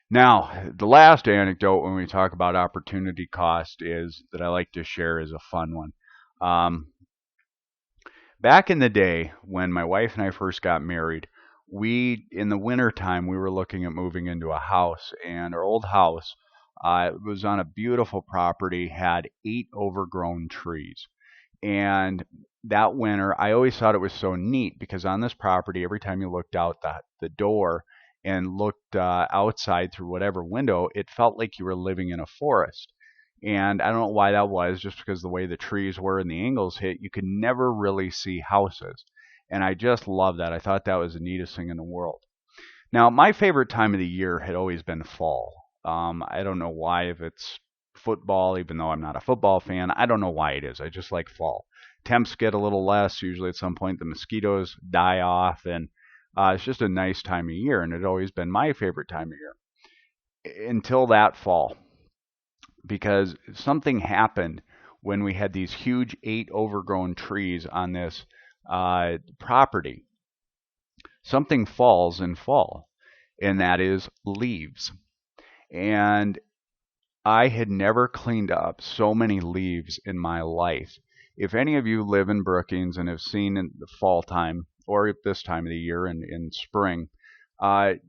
Now, the last anecdote when we talk about opportunity cost is that I like to share is a fun one. Back in the day when my wife and I first got married, in the winter time, we were looking at moving into a house, and our old house was on a beautiful property, had 8 overgrown trees. And that winter, I always thought it was so neat because on this property, every time you looked out the door and looked outside through whatever window, it felt like you were living in a forest. And I don't know why that was, just because the way the trees were and the angles hit, you could never really see houses. And I just love that. I thought that was the neatest thing in the world. Now, my favorite time of the year had always been fall. I don't know why, if it's football, even though I'm not a football fan. I don't know why it is. I just like fall. Temps get a little less. Usually at some point the mosquitoes die off, and it's just a nice time of year, and it had always been my favorite time of year until that fall, because something happened when we had these huge 8 overgrown trees on this property. Something falls in fall, and that is leaves. And I had never cleaned up so many leaves in my life. If any of you live in Brookings and have seen in the fall time or at this time of the year in spring,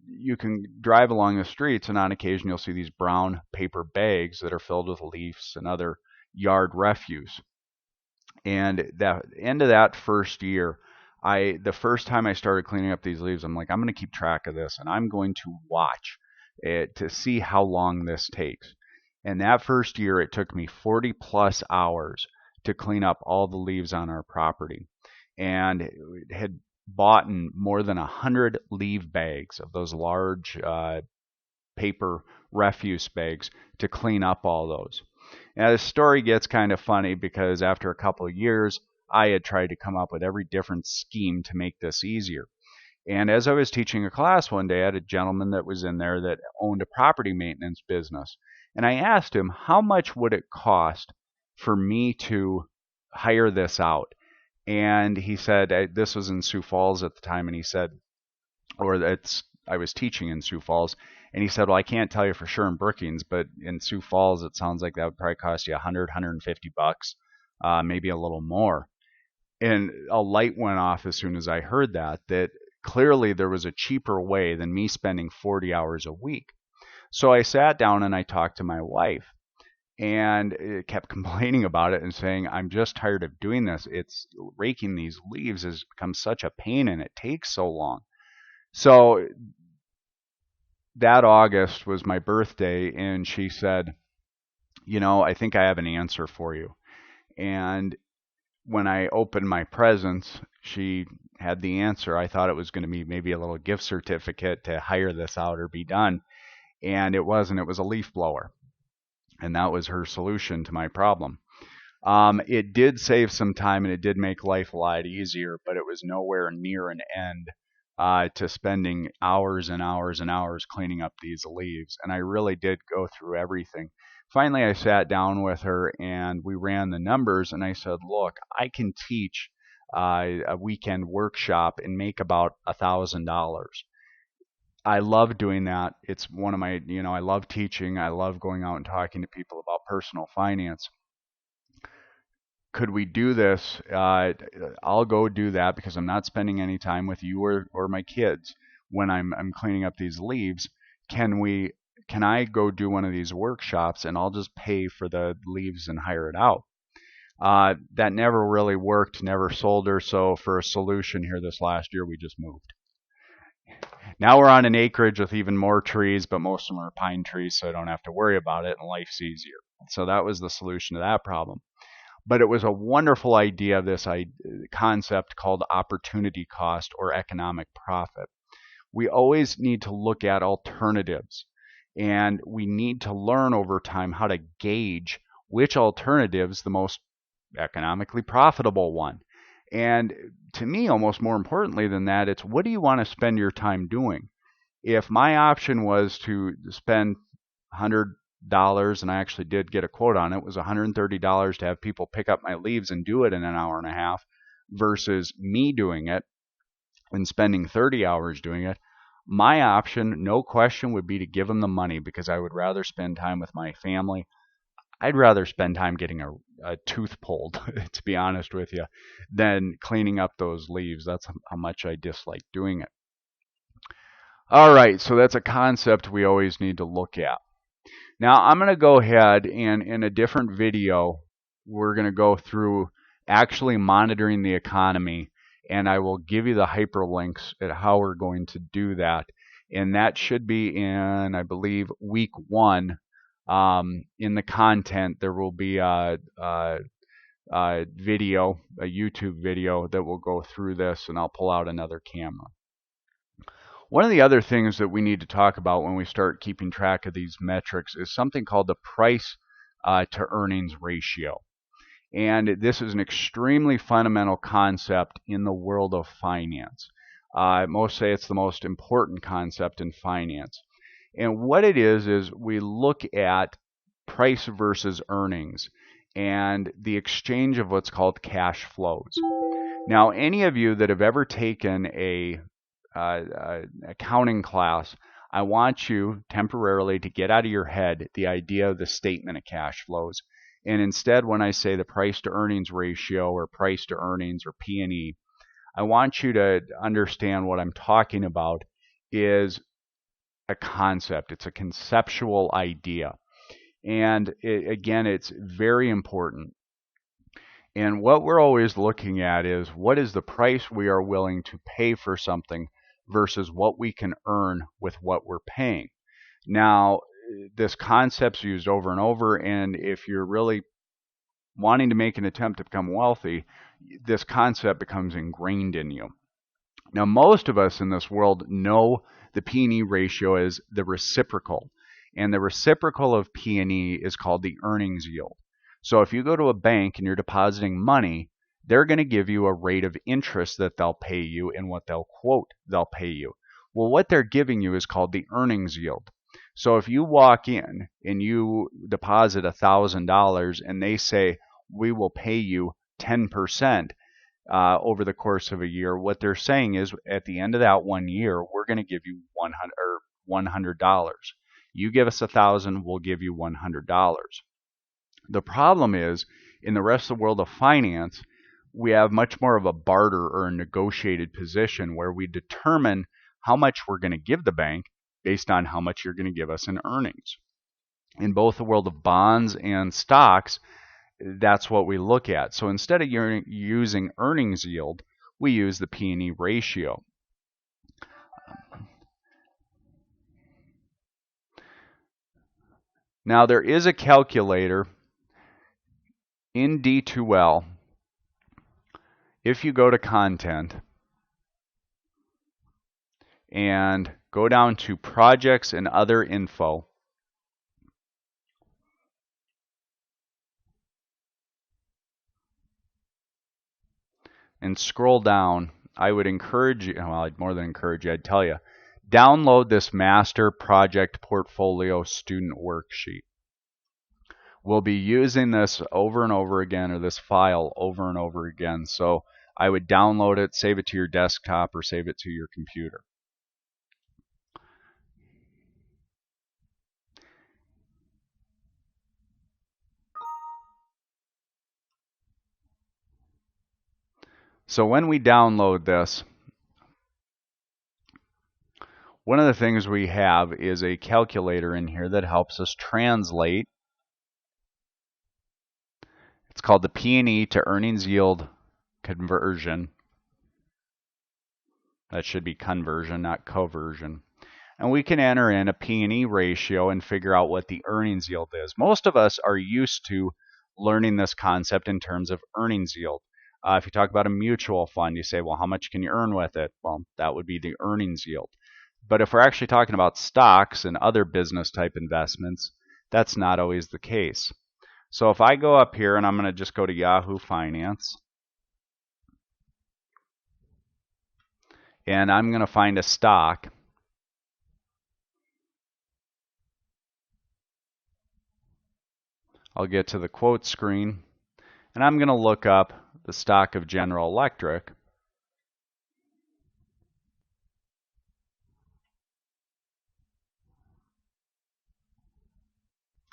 you can drive along the streets, and on occasion you'll see these brown paper bags that are filled with leaves and other yard refuse. And the end of that first year, the first time I started cleaning up these leaves, I'm like, I'm going to keep track of this, and I'm going to watch it to see how long this takes. And that first year, it took me 40 plus hours to clean up all the leaves on our property, and it had bought more than 100 leaf bags of those large paper refuse bags to clean up all those. Now, the story gets kind of funny because after a couple of years, I had tried to come up with every different scheme to make this easier. And as I was teaching a class one day, I had a gentleman that was in there that owned a property maintenance business. And I asked him, how much would it cost for me to hire this out? And he said, this was in Sioux Falls at the time, and he said, I was teaching in Sioux Falls, and he said, well, I can't tell you for sure in Brookings, but in Sioux Falls, it sounds like that would probably cost you $150, maybe a little more. And a light went off as soon as I heard that clearly there was a cheaper way than me spending 40 hours a week. So I sat down and I talked to my wife, and kept complaining about it and saying, I'm just tired of doing this. It's raking these leaves has become such a pain, and it takes so long. So that August was my birthday, and she said, I think I have an answer for you. And when I opened my presents, she had the answer. I thought it was going to be maybe a little gift certificate to hire this out or be done. And it wasn't. It was a leaf blower. And that was her solution to my problem. It did save some time, and it did make life a lot easier, but it was nowhere near an end to spending hours and hours and hours cleaning up these leaves. And I really did go through everything. Finally, I sat down with her and we ran the numbers, and I said, look, I can teach a weekend workshop and make about $1,000. I love doing that. It's one of my, I love teaching. I love going out and talking to people about personal finance. Could we do this? I'll go do that because I'm not spending any time with you or my kids when I'm cleaning up these leaves. Can I go do one of these workshops, and I'll just pay for the leaves and hire it out? That never really worked, never sold her. So for a solution here this last year, we just moved. Now we're on an acreage with even more trees, but most of them are pine trees, so I don't have to worry about it, and life's easier. So that was the solution to that problem. But it was a wonderful idea, this concept called opportunity cost or economic profit. We always need to look at alternatives, and we need to learn over time how to gauge which alternative's the most economically profitable one. And to me, almost more importantly than that, it's what do you want to spend your time doing? If my option was to spend $100 and I actually did get a quote on it, was $130 to have people pick up my leaves and do it in an hour and a half versus me doing it and spending 30 hours doing it. My option, no question, would be to give them the money because I would rather spend time with my family. I'd rather spend time getting a tooth pulled, to be honest with you, than cleaning up those leaves. That's how much I dislike doing it. All right, so that's a concept we always need to look at. Now I'm going to go ahead and in a different video, we're going to go through actually monitoring the economy, and I will give you the hyperlinks at how we're going to do that. And that should be in, I believe, week 1. In the content, there will be a video, a YouTube video that will go through this, and I'll pull out another camera. One of the other things that we need to talk about when we start keeping track of these metrics is something called the price to earnings ratio. And this is an extremely fundamental concept in the world of finance. Most say it's the most important concept in finance. And what it is we look at price versus earnings and the exchange of what's called cash flows. Now, any of you that have ever taken a accounting class, I want you temporarily to get out of your head the idea of the statement of cash flows. And instead, when I say the price to earnings ratio or price to earnings or P&E, I want you to understand what I'm talking about is a concept. It's a conceptual idea. And again, it's very important. And what we're always looking at is what is the price we are willing to pay for something versus what we can earn with what we're paying. Now, this concept's used over and over, and if you're really wanting to make an attempt to become wealthy, this concept becomes ingrained in you. Now, most of us in this world know the P&E ratio is the reciprocal, and the reciprocal of P&E is called the earnings yield. So if you go to a bank and you're depositing money, they're going to give you a rate of interest that they'll pay you and what they'll quote they'll pay you. Well, what they're giving you is called the earnings yield. So if you walk in and you deposit $1,000 and they say, we will pay you 10% over the course of a year, what they're saying is at the end of that 1 year, we're going to give you $100. You give us $1,000, we'll give you $100. The problem is, in the rest of the world of finance, we have much more of a barter or a negotiated position where we determine how much we're going to give the bank based on how much you're going to give us in earnings. In both the world of bonds and stocks, that's what we look at. So instead of using earnings yield, we use the P&E ratio. Now there is a calculator in D2L. If you go to content and go down to projects and other info, and scroll down, I would encourage you, well, I'd more than encourage you, I'd tell you, download this master project portfolio student worksheet. We'll be using this over and over again, or this file over and over again. So I would download it, save it to your desktop, or save it to your computer. So when we download this, one of the things we have is a calculator in here that helps us translate. It's called the P&E to earnings yield conversion. That should be conversion, not coversion. And we can enter in a P&E ratio and figure out what the earnings yield is. Most of us are used to learning this concept in terms of earnings yield. If you talk about a mutual fund, you say, well, how much can you earn with it? Well, that would be the earnings yield. But if we're actually talking about stocks and other business type investments, that's not always the case. So if I go up here and I'm going to just go to Yahoo Finance, and I'm going to find a stock, I'll get to the quote screen, and I'm going to look up the stock of General Electric.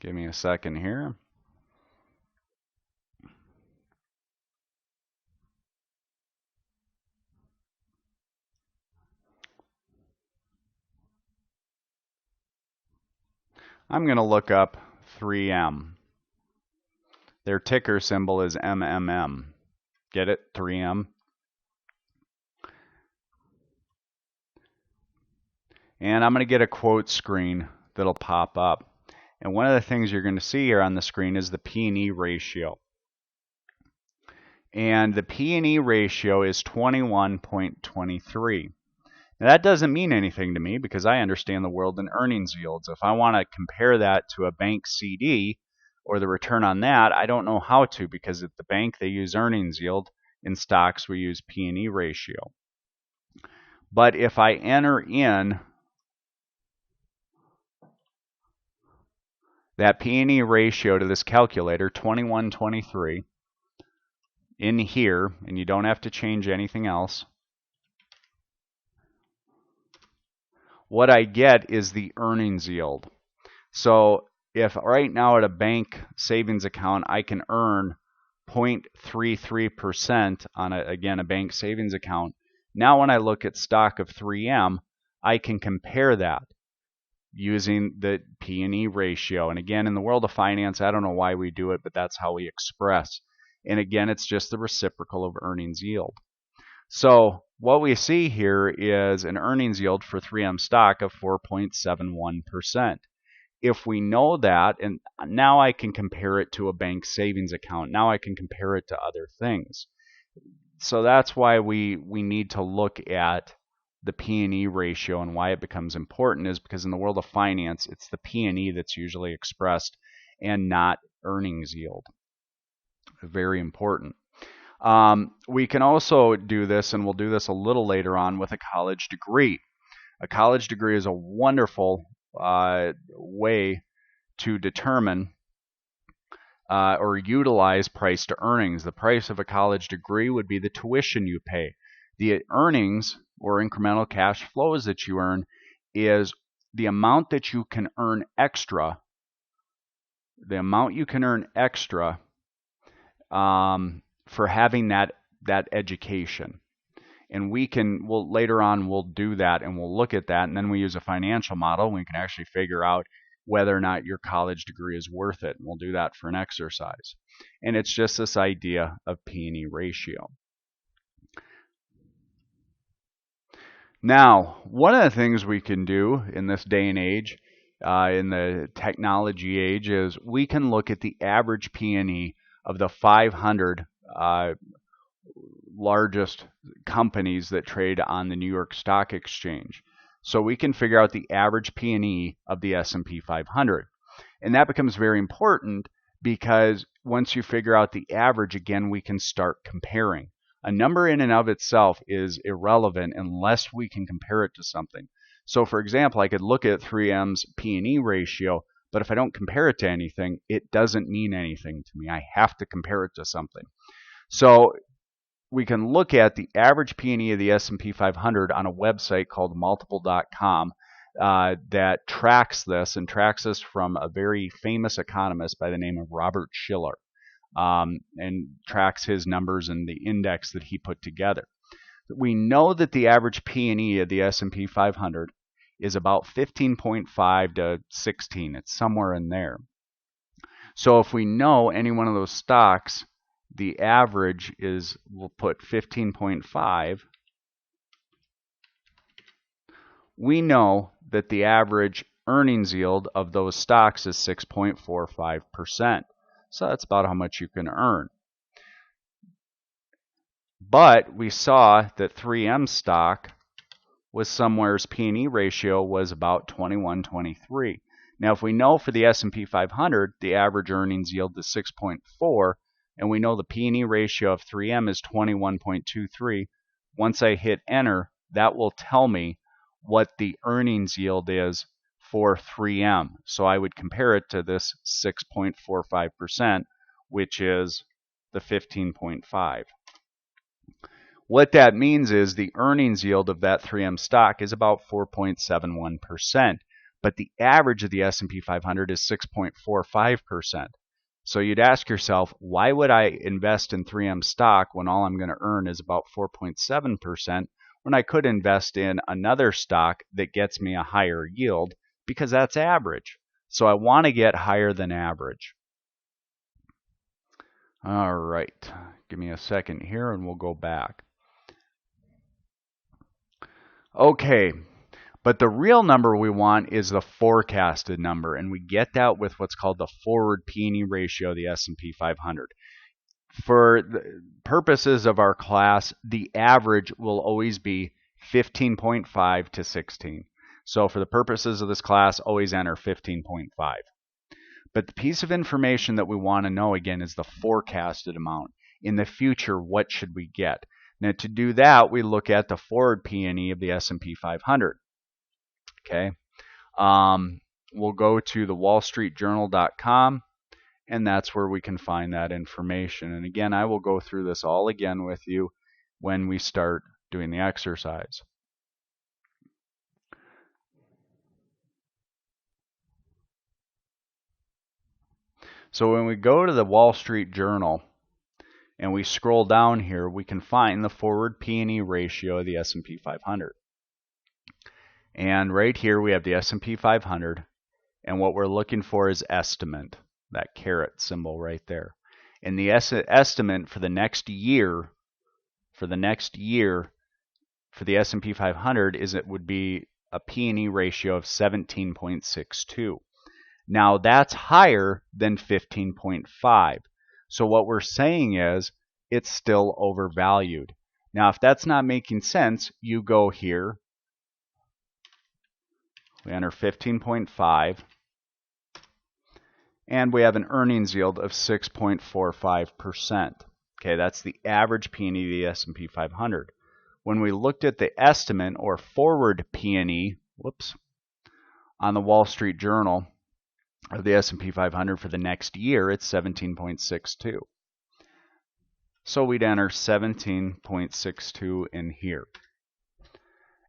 Give me a second here. I'm going to look up 3M. Their ticker symbol is MMM. Get it? 3M. And I'm going to get a quote screen that'll pop up. And one of the things you're going to see here on the screen is the P&E ratio. And the P&E ratio is 21.23. Now, that doesn't mean anything to me because I understand the world in earnings yields. If I want to compare that to a bank CD or the return on that, I don't know how to, because at the bank they use earnings yield. In stocks we use P&E ratio. But if I enter in that P&E ratio to this calculator, 2123, in here, and you don't have to change anything else, what I get is the earnings yield. So if right now at a bank savings account I can earn 0.33% on a bank savings account, now when I look at stock of 3M, I can compare that using the P&E ratio. And again, in the world of finance, I don't know why we do it, but that's how we express. And again, it's just the reciprocal of earnings yield. So what we see here is an earnings yield for 3M stock of 4.71%. If we know that, and now I can compare it to a bank savings account. Now I can compare it to other things. So that's why we need to look at the P&E ratio, and why it becomes important is because in the world of finance, it's the P&E that's usually expressed and not earnings yield. Very important. We can also do this, and we'll do this a little later on, with a college degree. A college degree is a wonderful way to determine or utilize price to earnings. The price of a college degree would be the tuition you pay. The earnings or incremental cash flows that you earn is the amount that you can earn extra. The amount you can earn extra for having that education. And later on we'll do that, and we'll look at that, and then we use a financial model, and we can actually figure out whether or not your college degree is worth it. And we'll do that for an exercise. And it's just this idea of P&E ratio. Now, one of the things we can do in this day and age, in the technology age, is we can look at the average P&E of the 500 largest companies that trade on the New York Stock Exchange. So we can figure out the average P&E of the S&P 500. And that becomes very important because once you figure out the average, again, we can start comparing. A number in and of itself is irrelevant unless we can compare it to something. So for example, I could look at 3M's P&E ratio, but if I don't compare it to anything, it doesn't mean anything to me. I have to compare it to something. So we can look at the average P&E of the S&P 500 on a website called multiple.com that tracks this, and tracks this from a very famous economist by the name of Robert Shiller, and tracks his numbers and the index that he put together. We know that the average P&E of the S&P 500 is about 15.5 to 16. It's somewhere in there. So if we know any one of those stocks, the average is, we'll put 15.5. We know that the average earnings yield of those stocks is 6.45%. So that's about how much you can earn. But we saw that 3M stock was somewhere's P&E ratio was about 21-23. Now, if we know for the S&P 500, the average earnings yield is 6.4, and we know the P&E ratio of 3M is 21.23, once I hit enter, that will tell me what the earnings yield is for 3M. So I would compare it to this 6.45%, which is the 15.5. What that means is the earnings yield of that 3M stock is about 4.71%, but the average of the S&P 500 is 6.45%. So you'd ask yourself, why would I invest in 3M stock when all I'm going to earn is about 4.7% when I could invest in another stock that gets me a higher yield, because that's average. So I want to get higher than average. All right, give me a second here and we'll go back. Okay, but the real number we want is the forecasted number, and we get that with what's called the forward P/E ratio of the S&P 500. For the purposes of our class, the average will always be 15.5 to 16. So for the purposes of this class, always enter 15.5. But the piece of information that we want to know, again, is the forecasted amount. In the future, what should we get? Now, to do that, we look at the forward P/E of the S&P 500. Okay, we'll go to the wallstreetjournal.com, and that's where we can find that information. And again, I will go through this all again with you when we start doing the exercise. So when we go to the Wall Street Journal and we scroll down here, we can find the forward P/E ratio of the S&P 500. And right here we have the S&P 500, and what we're looking for is estimate, that caret symbol right there. And the estimate for the next year, for the S&P 500 is it would be a P/E ratio of 17.62. Now that's higher than 15.5. So what we're saying is it's still overvalued. Now if that's not making sense, you go here, we enter 15.5, and we have an earnings yield of 6.45%. Okay, that's the average P/E of the S&P 500. When we looked at the estimate or forward P/E, on the Wall Street Journal of the S&P 500 for the next year, it's 17.62. So we'd enter 17.62 in here.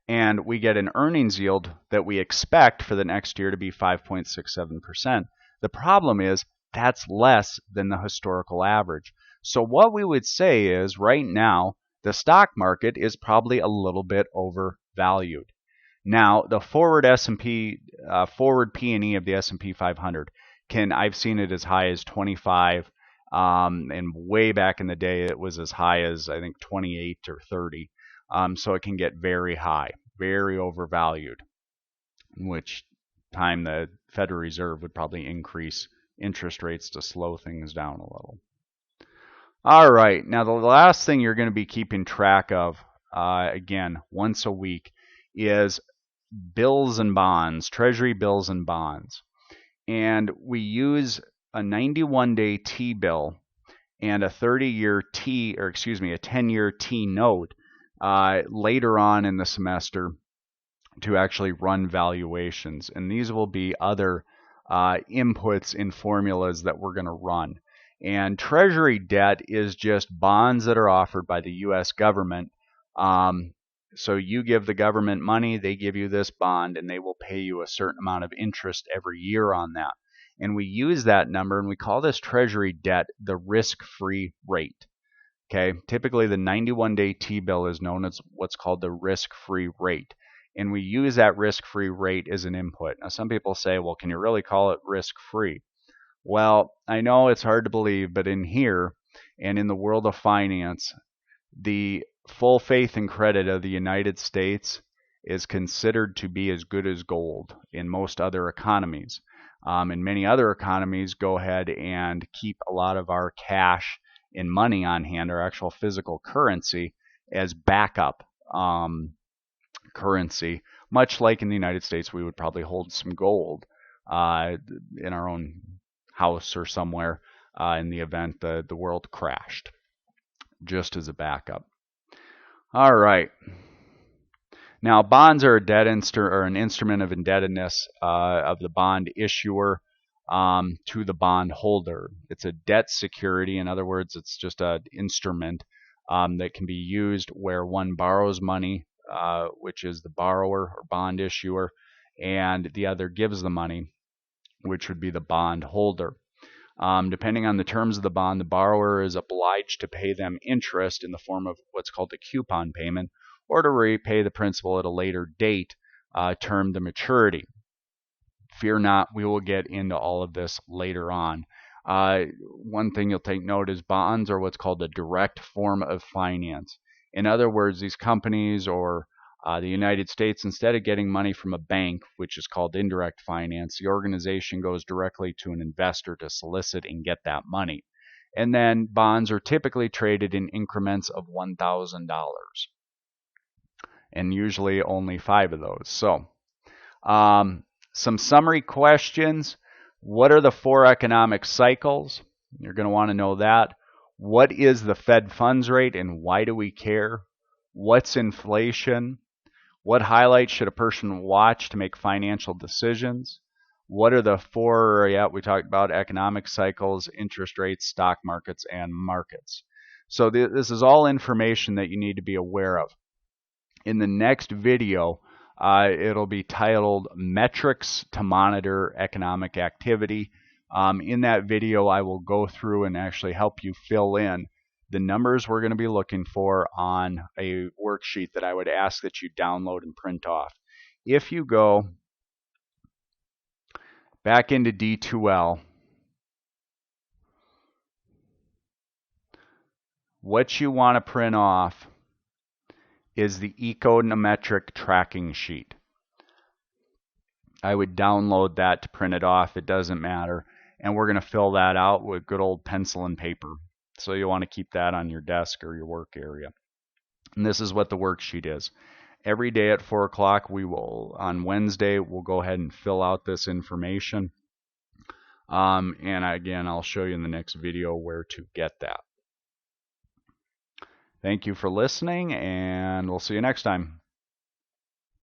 And we get an earnings yield that we expect for the next year to be 5.67%. The problem is that's less than the historical average. So what we would say is right now, the stock market is probably a little bit overvalued. Now, the forward forward P/E of the S&P 500 I've seen it as high as 25, and way back in the day it was as high as I think 28 or 30. So it can get very high, very overvalued, in which time the Federal Reserve would probably increase interest rates to slow things down a little. All right, now the last thing you're going to be keeping track of, again, once a week, is bills and bonds, Treasury bills and bonds. And we use a 91-day T-bill and a 30-year T, or excuse me, a 10-year T-note later on in the semester to actually run valuations. And these will be other inputs in formulas that we're going to run. And Treasury debt is just bonds that are offered by the U.S. government. So you give the government money, they give you this bond, and they will pay you a certain amount of interest every year on that. And we use that number, and we call this Treasury debt the risk-free rate. Okay, typically the 91-day T-bill is known as what's called the risk-free rate. And we use that risk-free rate as an input. Now some people say, well, can you really call it risk-free? Well, I know it's hard to believe, but in here and in the world of finance, the full faith and credit of the United States is considered to be as good as gold in most other economies. And many other economies go ahead and keep a lot of our cash and money on hand, our actual physical currency, as backup currency. Much like in the United States, we would probably hold some gold in our own house or somewhere in the event the world crashed, just as a backup. All right. Now, bonds are a debt or an instrument of indebtedness of the bond issuer to the bond holder. It's a debt security. In other words, it's just an instrument that can be used where one borrows money, which is the borrower or bond issuer, and the other gives the money, which would be the bond holder. Depending on the terms of the bond, the borrower is obliged to pay them interest in the form of what's called a coupon payment, or to repay the principal at a later date, term to maturity. Fear not, we will get into all of this later on. One thing you'll take note is bonds are what's called a direct form of finance. In other words, these companies or the United States, instead of getting money from a bank, which is called indirect finance, the organization goes directly to an investor to solicit and get that money. And then bonds are typically traded in increments of $1,000, and usually only 5 of those. So, some summary questions. What are the 4 economic cycles? You're going to want to know that. What is the Fed funds rate and why do we care? What's inflation? What highlights should a person watch to make financial decisions? What are the 4, we talked about economic cycles, interest rates, stock markets, and markets. So this is all information that you need to be aware of. In the next video, it'll be titled Metrics to Monitor Economic Activity. In that video, I will go through and actually help you fill in the numbers we're going to be looking for on a worksheet that I would ask that you download and print off. If you go back into D2L, what you want to print off is the econometric tracking sheet. I would download that to print it off. It doesn't matter. And we're going to fill that out with good old pencil and paper. So you'll want to keep that on your desk or your work area. And this is what the worksheet is. Every day at 4 o'clock, on Wednesday, we'll go ahead and fill out this information. And again, I'll show you in the next video where to get that. Thank you for listening, and we'll see you next time.